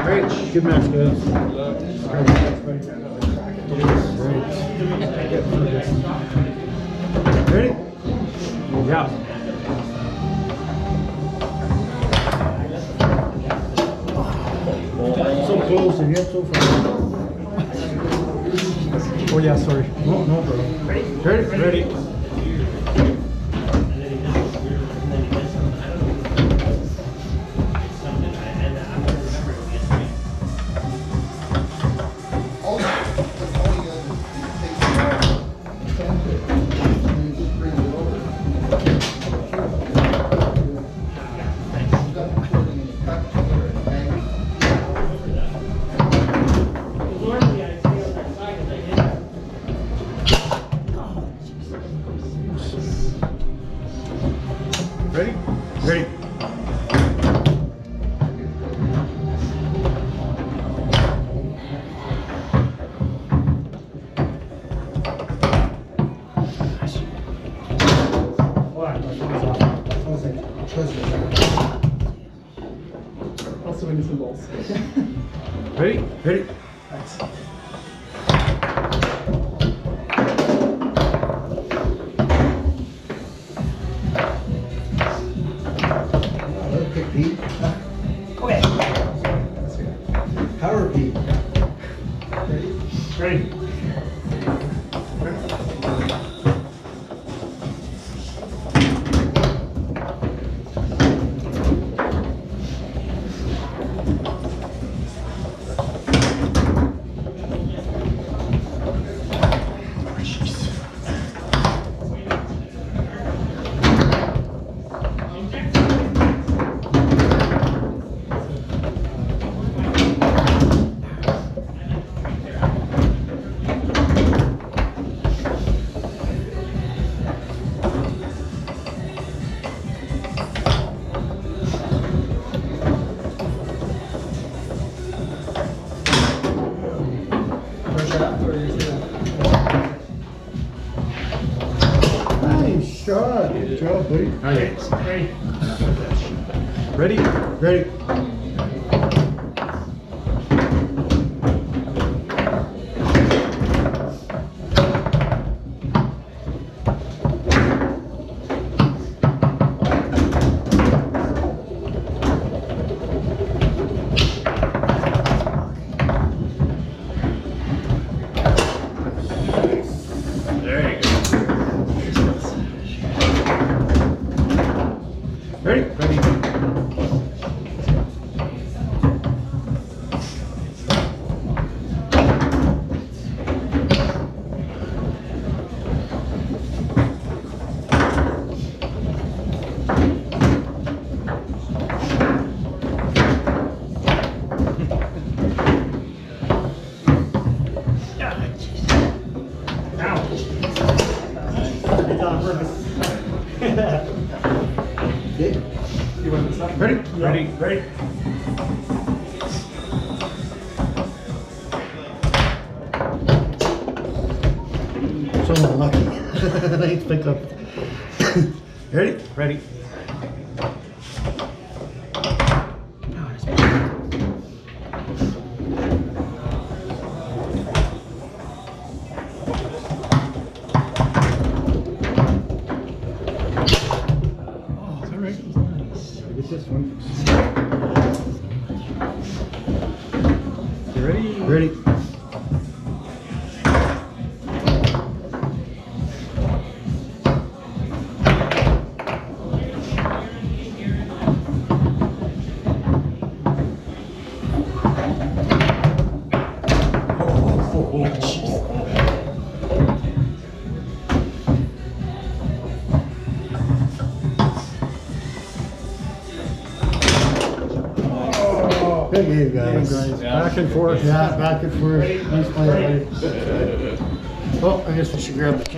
Great. Good match, guys. Ready? Yeah. So close and yet so far. Oh yeah, sorry. No, no problem. Ready? Ready. Ready? Ready. Also winning some balls. Ready? Ready. Pete. Okay. Power Pete. Ready. Nice shot. Good job, buddy. Okay. Ready. Ready. There you go. Ready? Ready. It's on purpose. Okay. You want this up? Ready? Ready. Ready. So unlucky. Nice pickup. Ready? Ready. It's this one. You ready? Ready. Good game, guys. Back and forth. Yeah, back and forth. Nice play, buddy. Oh, I guess we should grab the camera.